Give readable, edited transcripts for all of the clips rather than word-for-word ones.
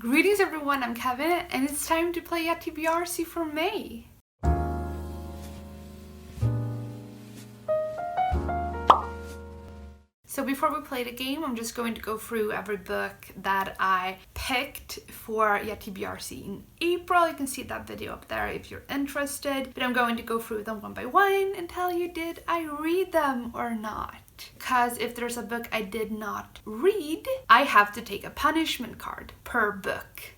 Greetings everyone, I'm Kevin and it's time to play YaTBRzy for May. So before we play the game, I'm just going to go through every book that I picked for YaTBRzy in April. You can see that video up there if you're interested. But I'm going to go through them one by one and tell you did I read them or not. Because if there's a book I did not read, I have to take a punishment card per book.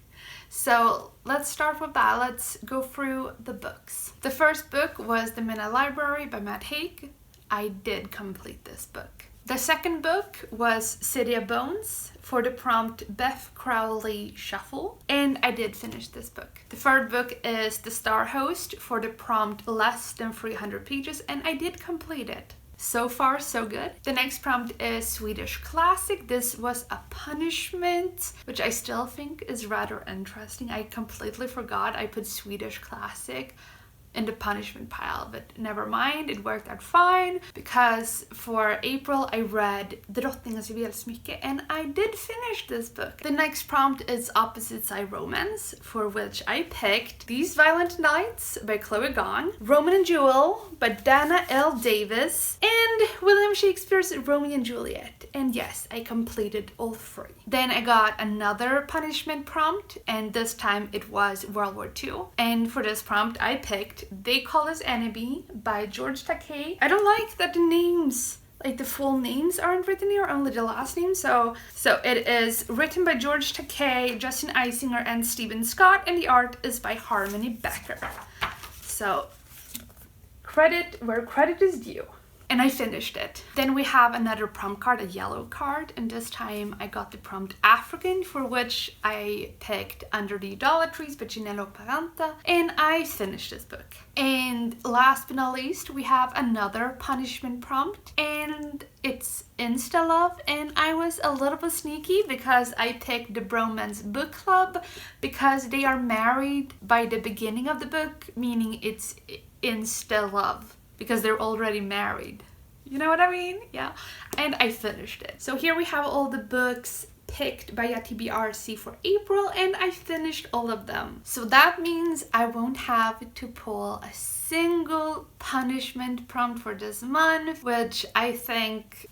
So let's start with that. Let's go through the books. The first book was The Midnight Library by Matt Haig. I did complete this book. The second book was City of Bones for the prompt Beth Crowley Shuffle, and I did finish this book. The third book is The Star Host for the prompt Less Than 300 Pages, and I did complete it. So far, so good. The next prompt is Swedish Classic. This was a punishment, which I still think is rather interesting. I completely forgot I put Swedish Classic in the punishment pile, but never mind, it worked out fine because for April I read Drottningens Juvelsmycke and I did finish this book. The next prompt is Opposite Side Romance, for which I picked These Violent Nights by Chloe Gong, Roman and Jewel by Dana L. Davis, and William Shakespeare's Romeo and Juliet. And yes, I completed all three. Then I got another punishment prompt, and this time it was World War II. And for this prompt I picked They Call Us Enemy by George Takei. I don't like that the names, like the full names aren't written here, only the last name. So it is written by George Takei, Justin Eisinger, and Stephen Scott, and the art is by Harmony Becker. So credit where credit is due. And I finished it. Then we have another prompt card, a yellow card, and this time I got the prompt African, for which I picked Under the Idolatries by Ginello Paranta, and I finished this book. And last but not least, we have another punishment prompt, and it's Insta Love, and I was a little bit sneaky because I picked the Bromance Book Club because they are married by the beginning of the book, meaning it's Insta Love, because they're already married. You know what I mean? Yeah. And I finished it. So here we have all the books picked by YaTBRzy for April, and I finished all of them. So that means I won't have to pull a single punishment prompt for this month, which I think,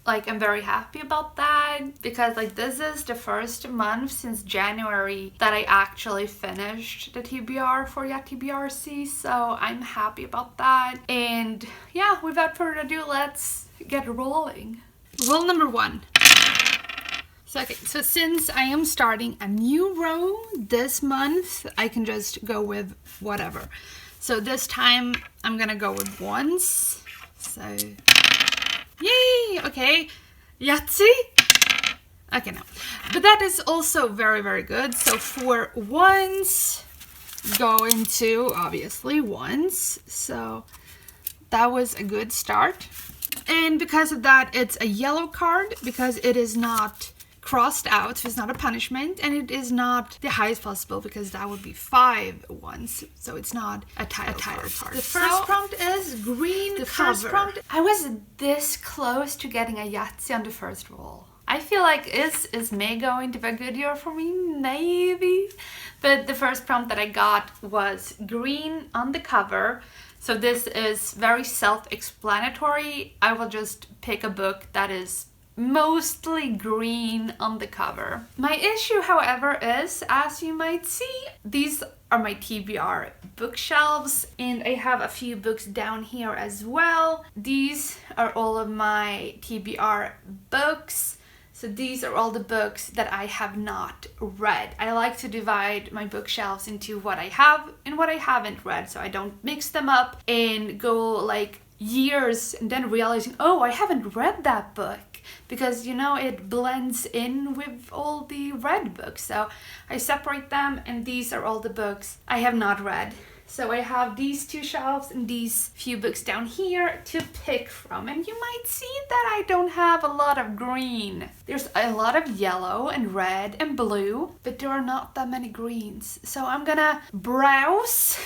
like, I'm very happy about that, because like this is the first month since January that I actually finished the TBR for YaTBRzy, so I'm happy about that. And yeah, without further ado, let's get rolling. Rule number one. So since I am starting a new row this month, I can just go with whatever. So this time I'm gonna go with ones. So yay! Okay, Yahtzee? Okay, no. But that is also very, very good. So for ones, go into, obviously, ones. So that was a good start. And because of that, it's a yellow card because it is not crossed out, so it's not a punishment, and it is not the highest possible because that would be 5 ones, so it's not a title card. The first prompt is green cover. I was this close to getting a Yahtzee on the first roll. I feel like is May going to be a good year for me? Maybe. But the first prompt that I got was green on the cover. So this is very self-explanatory. I will just pick a book that is mostly green on the cover. My issue, however, is, as you might see, these are my TBR bookshelves, and I have a few books down here as well. These are all of my TBR books. So these are all the books that I have not read. I like to divide my bookshelves into what I have and what I haven't read, so I don't mix them up and go like years and then realizing, oh, I haven't read that book. Because, you know, it blends in with all the read books. So I separate them, and these are all the books I have not read. So I have these two shelves and these few books down here to pick from. And you might see that I don't have a lot of green. There's a lot of yellow and red and blue, but there are not that many greens. So I'm gonna browse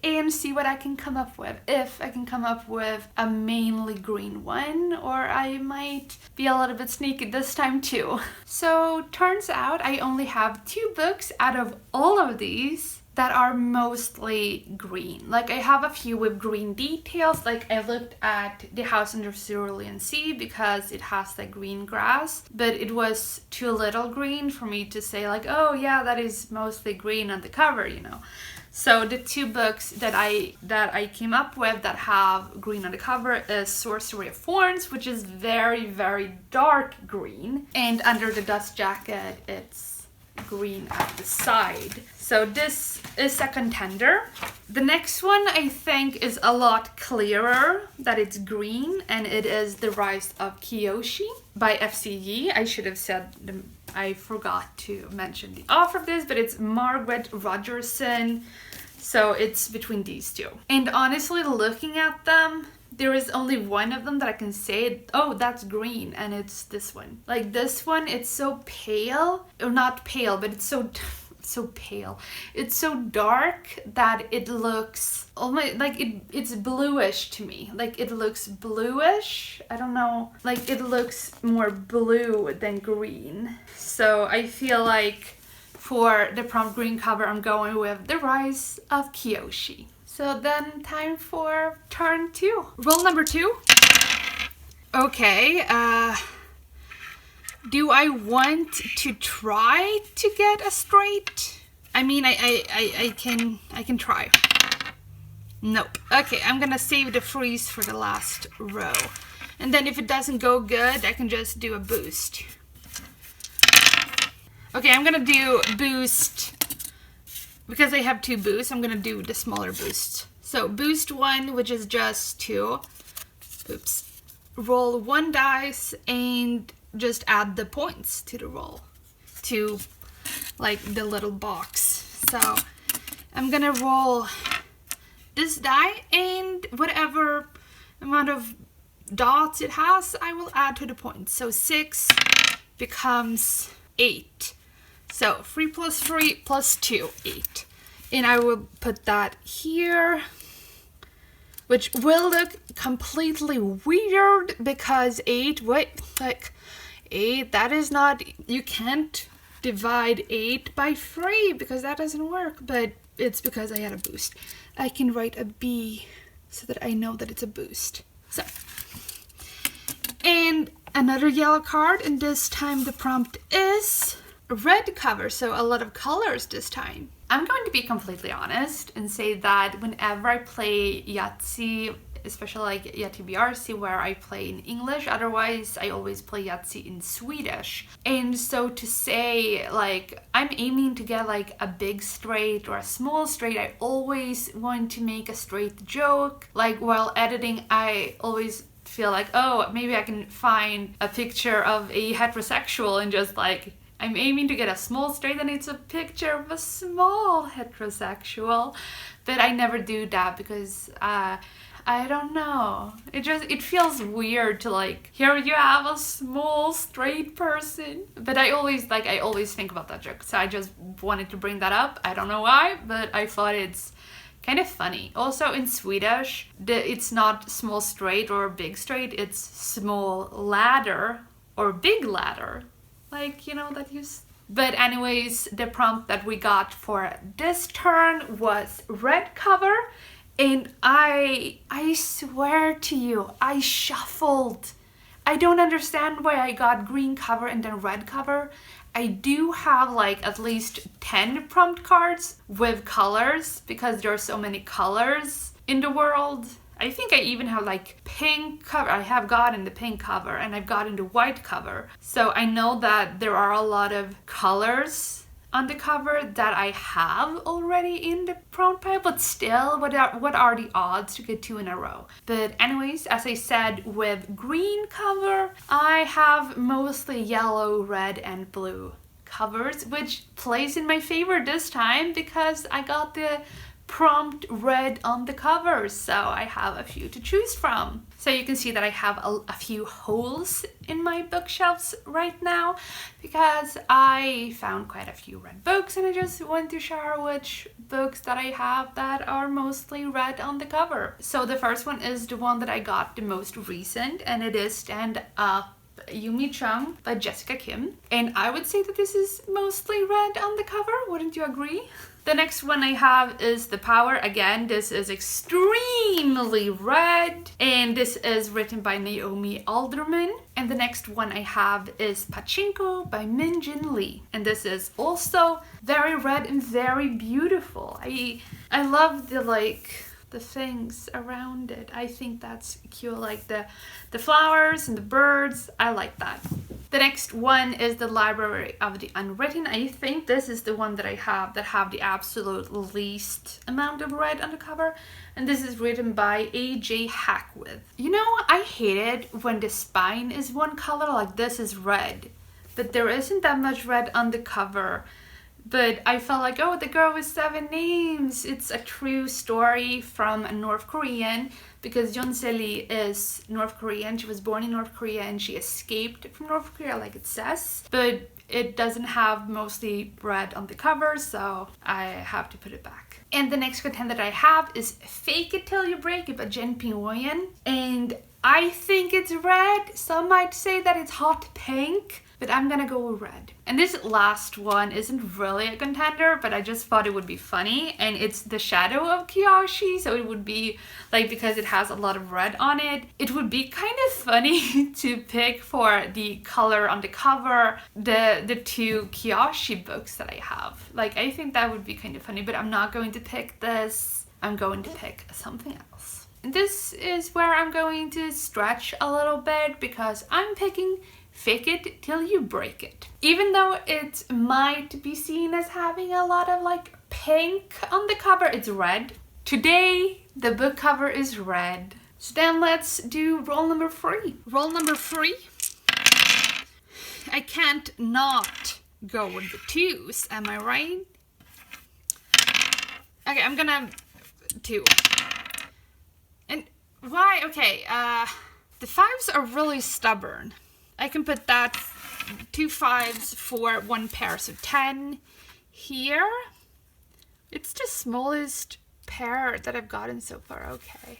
and see what I can come up with. If I can come up with a mainly green one, or I might be a little bit sneaky this time too. So turns out I only have 2 books out of all of these that are mostly green. Like I have a few with green details. Like I looked at The House Under Cerulean Sea because it has the green grass, but it was too little green for me to say like, oh yeah, that is mostly green on the cover, you know. So the 2 books that I came up with that have green on the cover is Sorcery of Thorns, which is very, very dark green, and Under the Dust Jacket it's green at the side. So this is a contender. The next one I think is a lot clearer that it's green, and it is The Rise of Kyoshi by FCG. I should have said, I forgot to mention the author of this, but it's Margaret Rogerson. So it's between these 2. And honestly, looking at them, there is only one of them that I can say, oh, that's green, and it's this one. Like this one, it's so pale, or not pale, but it's so pale. It's so dark that it looks almost like it's bluish to me. Like it looks bluish. I don't know. Like it looks more blue than green. So I feel like for the prompt green cover, I'm going with The Rise of Kyoshi. So then time for turn 2. Roll number 2. Okay, do I want to try to get a straight? I mean, I can try. Nope. Okay, I'm gonna save the freeze for the last row. And then if it doesn't go good, I can just do a boost. Okay, I'm gonna do boost. Because I have 2 boosts, I'm gonna do the smaller boost. So boost 1, which is just 2. Oops. Roll 1 dice and just add the points to the roll. To like the little box. So I'm gonna roll this die, and whatever amount of dots it has, I will add to the points. So 6 becomes 8. So 3 plus 3 plus 2, 8. And I will put that here, which will look completely weird because 8, wait, like 8, that is not, you can't divide 8 by 3 because that doesn't work, but it's because I had a boost. I can write a B so that I know that it's a boost. So, and another yellow card, and this time the prompt is red cover, so a lot of colors this time. I'm going to be completely honest and say that whenever I play Yahtzee, especially like YaTBRzy, where I play in English, otherwise I always play Yahtzee in Swedish. And so to say like I'm aiming to get like a big straight or a small straight, I always want to make a straight joke. Like while editing, I always feel like, oh, maybe I can find a picture of a heterosexual and just like, I'm aiming to get a small straight and it's a picture of a small heterosexual. But I never do that because I don't know. It feels weird to like, here you have a small straight person. But I always think about that joke. So I just wanted to bring that up. I don't know why, but I thought it's kind of funny. Also in Swedish, it's not small straight or big straight, it's small ladder or big ladder. Like, you know, that use. But anyways, the prompt that we got for this turn was red cover. And I swear to you, I shuffled. I don't understand why I got green cover and then red cover. I do have like at least 10 prompt cards with colors because there are so many colors in the world. I think I even have like pink cover. I have gotten the pink cover and I've gotten the white cover. So I know that there are a lot of colors on the cover that I have already in the prompt pile, but still, what are the odds to get 2 in a row? But anyways, as I said, with green cover, I have mostly yellow, red, and blue covers, which plays in my favor this time because I got the prompt red on the cover, so I have a few to choose from. So you can see that I have a few holes in my bookshelves right now because I found quite a few red books, and I just want to share which books that I have that are mostly red on the cover. So the first one is the one that I got the most recent, and it is Stand Up Yumi Chung by Jessica Kim, and I would say that this is mostly red on the cover, wouldn't you agree? The next one I have is The Power. Again, this is extremely red, and this is written by Naomi Alderman. And the next one I have is Pachinko by Min Jin Lee, and this is also very red and very beautiful. I love the things around it. I think that's cute, like the flowers and the birds. I like that. The next one is The Library of the Unwritten. I think this is the one that I have that have the absolute least amount of red on the cover, and this is written by A.J. Hackwith. You know, I hate it when the spine is one color, like this is red, but there isn't that much red on the cover. But I felt like, oh, The Girl with Seven Names. It's a true story from a North Korean, because Yeon Lee is North Korean. She was born in North Korea and she escaped from North Korea, like it says. But it doesn't have mostly red on the cover, so I have to put it back. And the next contender that I have is Fake It Till You Break It by Jen Ping-woyen. And I think it's red. Some might say that it's hot pink, but I'm gonna go with red. And this last one isn't really a contender, but I just thought it would be funny, and it's The Shadow of Kyoshi. So it would be like, because it has a lot of red on it, it would be kind of funny to pick for the color on the cover the two Kyoshi books that I have. Like, I think that would be kind of funny, but I'm not going to pick this. I'm going to pick something else. And this is where I'm going to stretch a little bit, because I'm picking Fake It Till You Break It. Even though it might be seen as having a lot of like pink on the cover, it's red. Today, the book cover is red. So then let's do roll number 3. Roll number 3. I can't not go with the 2s, am I right? Okay, I'm gonna 2. And why? Okay, the 5s are really stubborn. I can put that 2 5s for 1 pair, so 10 here. It's the smallest pair that I've gotten so far, okay.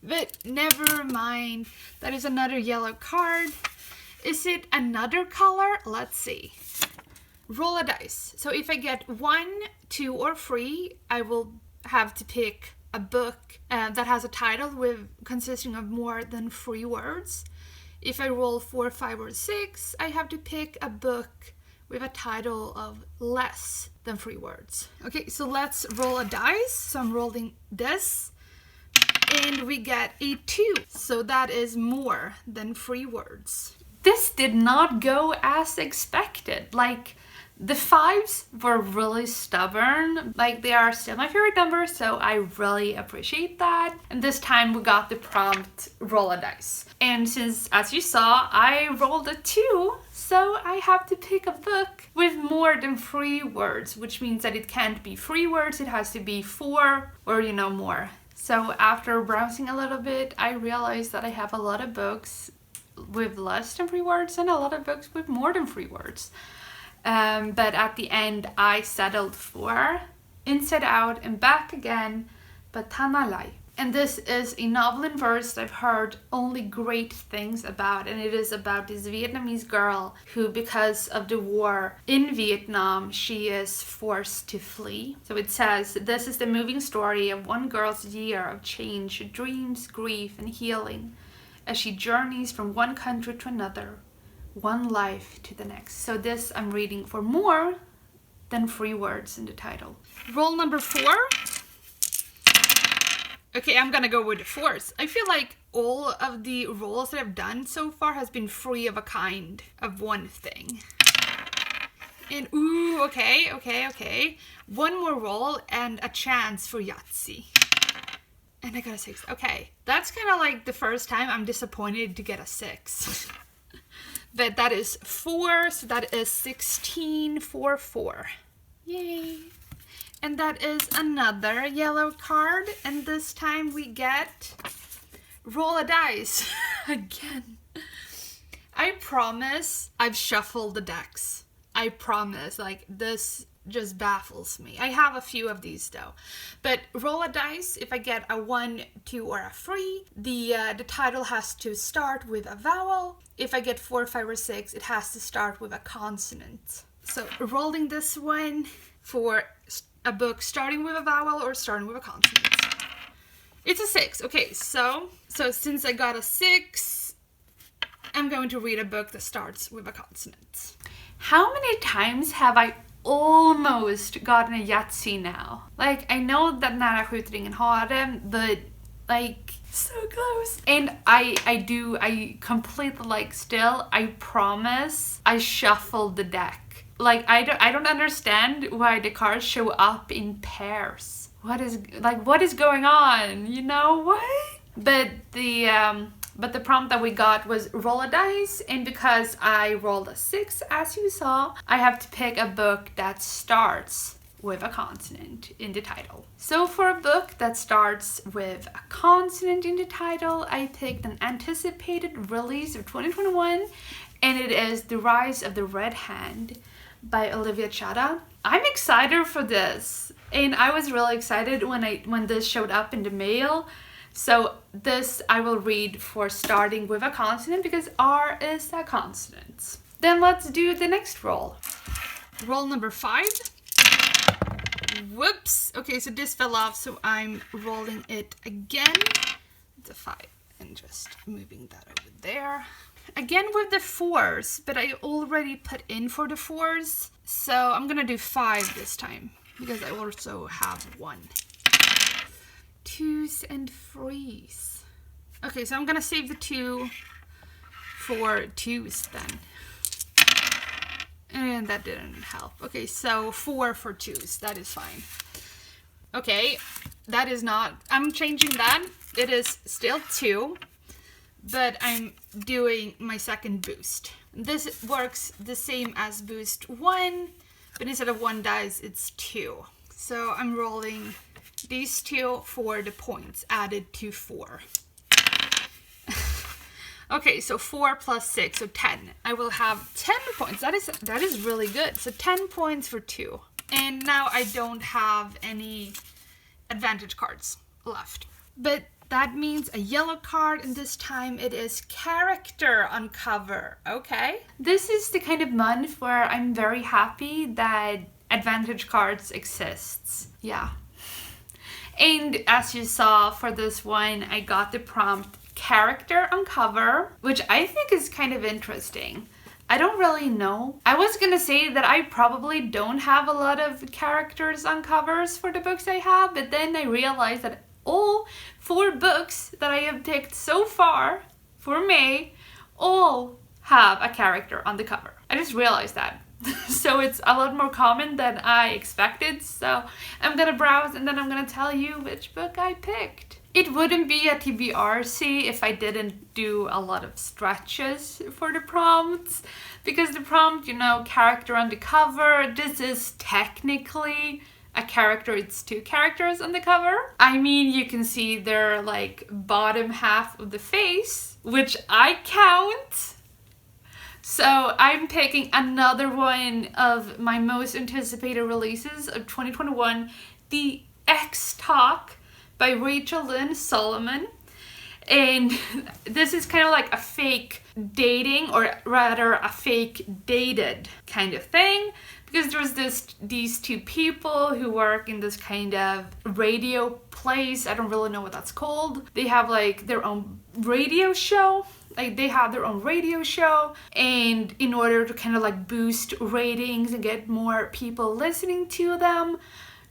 But never mind, that is another yellow card. Is it another color? Let's see. Roll a dice. So if I get 1, 2, or 3, I will have to pick a book that has a title consisting of more than 3 words. If I roll 4, 5, or 6, I have to pick a book with a title of less than 3 words. Okay, so let's roll a dice. So I'm rolling this, and we get a 2. So that is more than 3 words. This did not go as expected. Like, the 5s were really stubborn. Like, they are still my favorite number, so I really appreciate that. And this time we got the prompt roll a dice. And since, as you saw, I rolled a 2, so I have to pick a book with more than 3 words, which means that it can't be 3 words, it has to be 4 or, you know, more. So after browsing a little bit, I realized that I have a lot of books with less than 3 words and a lot of books with more than 3 words. But at the end, I settled for Inside Out and Back Again by Tana Lai. And this is a novel in verse that I've heard only great things about, and it is about this Vietnamese girl who, because of the war in Vietnam, she is forced to flee. So it says, this is the moving story of one girl's year of change, dreams, grief, and healing, as she journeys from one country to another, one life to the next. So this I'm reading for more than 3 words in the title. Roll number 4. Okay, I'm gonna go with the 4s. I feel like all of the rolls that I've done so far has been free of a kind of one thing. And ooh, okay. 1 more roll and a chance for Yahtzee. And I got a 6. Okay, that's kind of like the first time I'm disappointed to get a 6. But that is 4, so that is 16 for 4. Yay! And that is another yellow card. And this time we get roll a dice again. I promise I've shuffled the decks. I promise. Like, this just baffles me. I have a few of these though. But roll a dice. If I get a 1, 2, or a 3, the title has to start with a vowel. If I get 4, 5, or 6, it has to start with a consonant. So rolling this one for a book starting with a vowel or starting with a consonant. It's a 6. Okay, so since I got a 6, I'm going to read a book that starts with a consonant. How many times have I almost gotten a Yatzy now? Like, I know that nära skjuter ingen har det, but like, so close. And I completely, like, still, I promise I shuffled the deck. Like, I don't understand why the cards show up in pairs. What is going on? You know what? But the prompt that we got was roll a dice, and because I rolled a 6, as you saw, I have to pick a book that starts with a consonant in the title. So for a book that starts with a consonant in the title, I picked an anticipated release of 2021, and it is The Rise of the Red Hand by YaTBRzy. I'm excited for this, and I was really excited when this showed up in the mail. So this I will read for starting with a consonant because R is a consonant. Then let's do the next roll. Roll number 5. Whoops. Okay, so this fell off, so I'm rolling it again. It's a 5 and just moving that over there. Again with the 4s, but I already put in for the 4s. So I'm gonna do 5 this time because I also have 1. 2s and 3s. Okay, so I'm gonna save the 2 for 2s then. And that didn't help. Okay, so 4 for 2s. That is fine. Okay, that is not... I'm changing that. It is still 2, but I'm doing my second boost. This works the same as boost 1, but instead of 1 dice, it's 2. So I'm rolling these 2 for the points added to 4. Okay, so 4 plus 6, so 10. I will have 10 points. That is really good. So 10 points for 2. And now I don't have any advantage cards left. But that means a yellow card, and this time it is character on cover. Okay. This is the kind of month where I'm very happy that advantage cards exists. Yeah. And as you saw for this one, I got the prompt character on cover, which I think is kind of interesting. I don't really know. I was gonna say that I probably don't have a lot of characters on covers for the books I have, but then I realized that all 4 books that I have picked so far for May all have a character on the cover. I just realized that. So it's a lot more common than I expected. So I'm gonna browse and then I'm gonna tell you which book I picked. It wouldn't be a YaTBRzy if I didn't do a lot of stretches for the prompts. Because the prompt, you know, character on the cover, this is technically a character. It's 2 characters on the cover. I mean, you can see their like bottom half of the face, which I count. So I'm picking another one of my most anticipated releases of 2021, The X Talk by Rachel Lynn Solomon. And this is kind of like a fake dating, or rather a fake dated kind of thing, because there's these 2 people who work in this kind of radio place. I don't really know what that's called. They have like their own radio show. Like, they have their own radio show, and in order to kind of like boost ratings and get more people listening to them,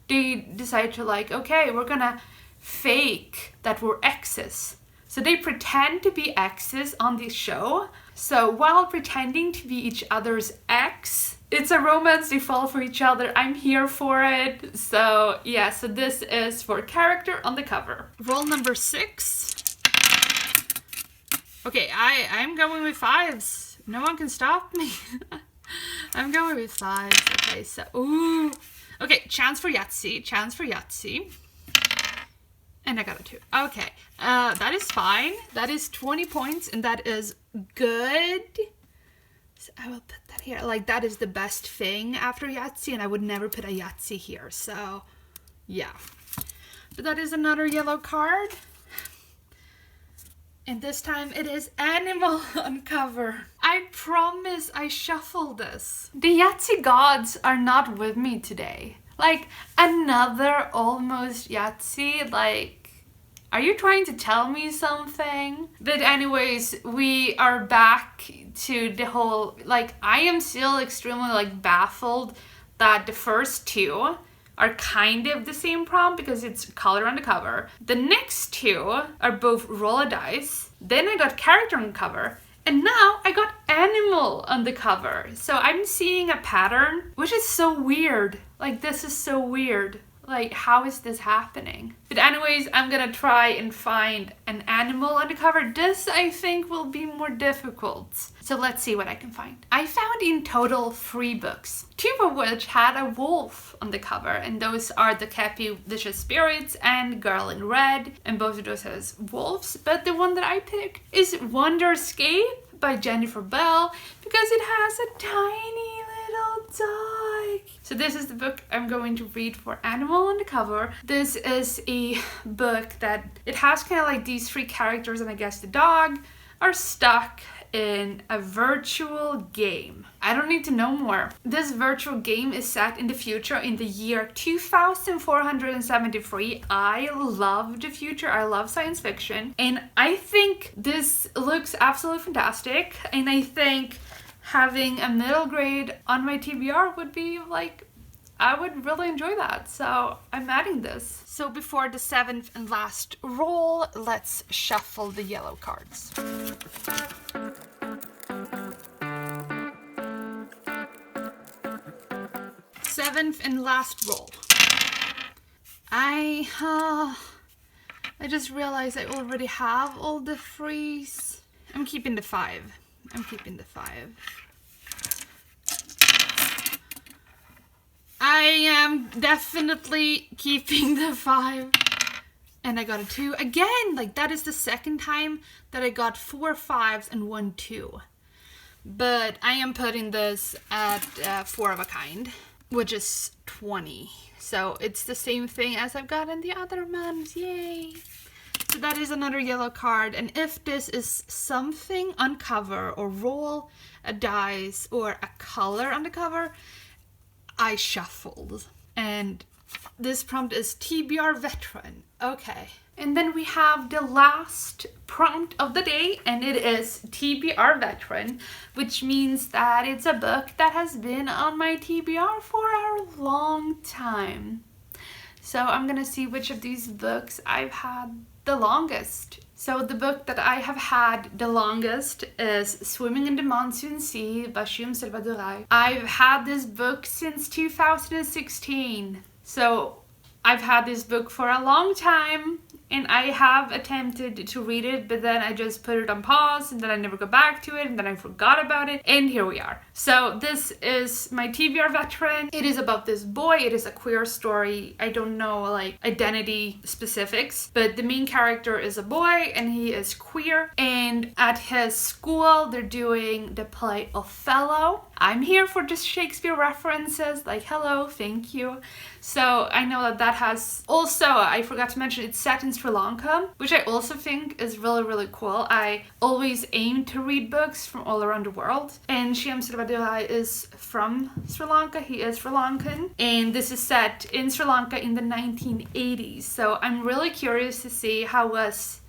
they decide to like, okay, we're gonna fake that we're exes. So they pretend to be exes on this show. So while pretending to be each other's ex, it's a romance, they fall for each other. I'm here for it. So yeah, so this is for character on the cover. Roll number 6. Okay, I'm going with 5s. No one can stop me. I'm going with 5s. Okay, so, ooh. Okay, chance for Yatzy. And I got a 2. Okay, that is fine. That is 20 points, and that is good. So I will put that here. Like, that is the best thing after Yahtzee, and I would never put a Yahtzee here. So, yeah. But that is another yellow card. And this time it is animal on cover. I promise I shuffled this. The Yahtzee gods are not with me today. Like, another almost Yahtzee, like, are you trying to tell me something? But anyways, we are back to the whole, like, I am still extremely, like, baffled that the first 2 are kind of the same prompt because it's color on the cover. The next 2 are both roll a dice. Then I got character on the cover. And now I got animal on the cover. So I'm seeing a pattern, which is so weird. Like, this is so weird. Like, how is this happening? But anyways, I'm gonna try and find an animal on the cover. This, I think, will be more difficult. So let's see what I can find. I found in total 3 books, 2 of which had a wolf on the cover. And those are The Cappy Vicious Spirits and Girl in Red. And both of those has wolves. But the one that I picked is Wonderscape by Jennifer Bell because it has a tiny little dog. So this is the book I'm going to read for animal on the cover. This is a book that it has kind of like these 3 characters, and I guess the dog are stuck in a virtual game. I don't need to know more. This virtual game is set in the future in the year 2473. I love the future. I love science fiction. And I think this looks absolutely fantastic. And I think having a middle grade on my TBR would be like, I would really enjoy that. So I'm adding this. So before the 7th and last roll, let's shuffle the yellow cards. 7th and last roll. I just realized I already have all the 3s. I'm keeping the 5. I am definitely keeping the 5. And I got a 2. Again, like, that is the second time that I got 4 5s and 1 2. But I am putting this at 4 of a kind, which is 20. So it's the same thing as I've got in the other months. Yay! So that is another yellow card. And if this is something on cover or roll a dice or a color on the cover, I shuffled. And this prompt is Tbr Veteran. Okay. And then we have the last prompt of the day, and it is Tbr Veteran, which means that it's a book that has been on my TBR for a long time. So I'm gonna see which of these books I've had the longest. So the book that I have had the longest is Swimming in the Monsoon Sea by YaTBRzy. I've had this book since 2016. So I've had this book for a long time, and I have attempted to read it, but then I just put it on pause, and then I never got back to it, and then I forgot about it, and here we are. So this is my TBR Veteran. It is about this boy. It is a queer story. I don't know, like, identity specifics, but the main character is a boy, and he is queer, and at his school, they're doing the play Othello. I'm here for just Shakespeare references, like, hello, thank you. So I know that has also, I forgot to mention, it's set in Sri Lanka, which I also think is really, really cool. I always aim to read books from all around the world, and YaTBRzy is from Sri Lanka. He is Sri Lankan, and this is set in Sri Lanka in the 1980s. So I'm really curious to see how was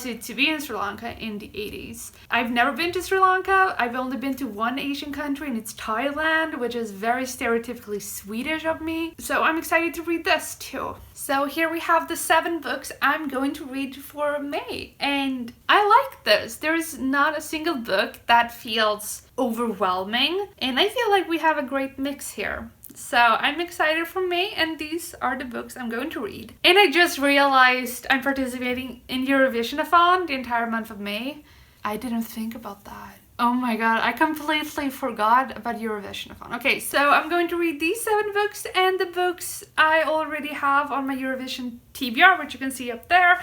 it to be in Sri Lanka in the 80s? I've never been to Sri Lanka. I've only been to one Asian country, and it's Thailand, which is very stereotypically Swedish of me. So I'm excited to read this too. So here we have the 7 books I'm going to read for May. And I like this. There's not a single book that feels overwhelming. And I feel like we have a great mix here. So I'm excited for May, and these are the books I'm going to read. And I just realized I'm participating in Eurovision-a-thon the entire month of May. I didn't think about that. Oh my god, I completely forgot about Eurovision-a-thon. Okay, so I'm going to read these 7 books and the books I already have on my Eurovision TBR, which you can see up there.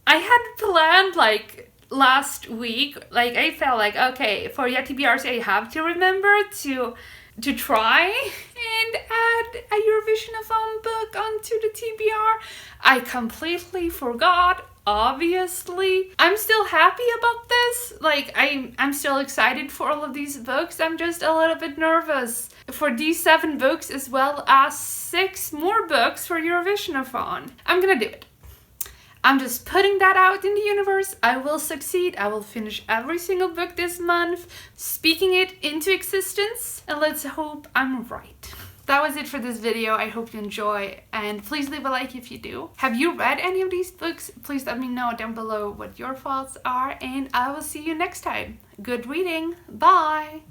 I had planned like last week, like I felt like, okay, for YaTBRzy I have to remember to try and add a Eurovision-a-thon book onto the TBR. I completely forgot. Obviously, I'm still happy about this. Like, I'm still excited for all of these books. I'm just a little bit nervous for these 7 books as well as 6 more books for Eurovision-a-thon. I'm gonna do it. I'm just putting that out in the universe. I will succeed. I will finish every single book this month, speaking it into existence, and let's hope I'm right. That was it for this video. I hope you enjoy, and please leave a like if you do. Have you read any of these books? Please let me know down below what your thoughts are, and I will see you next time. Good reading. Bye!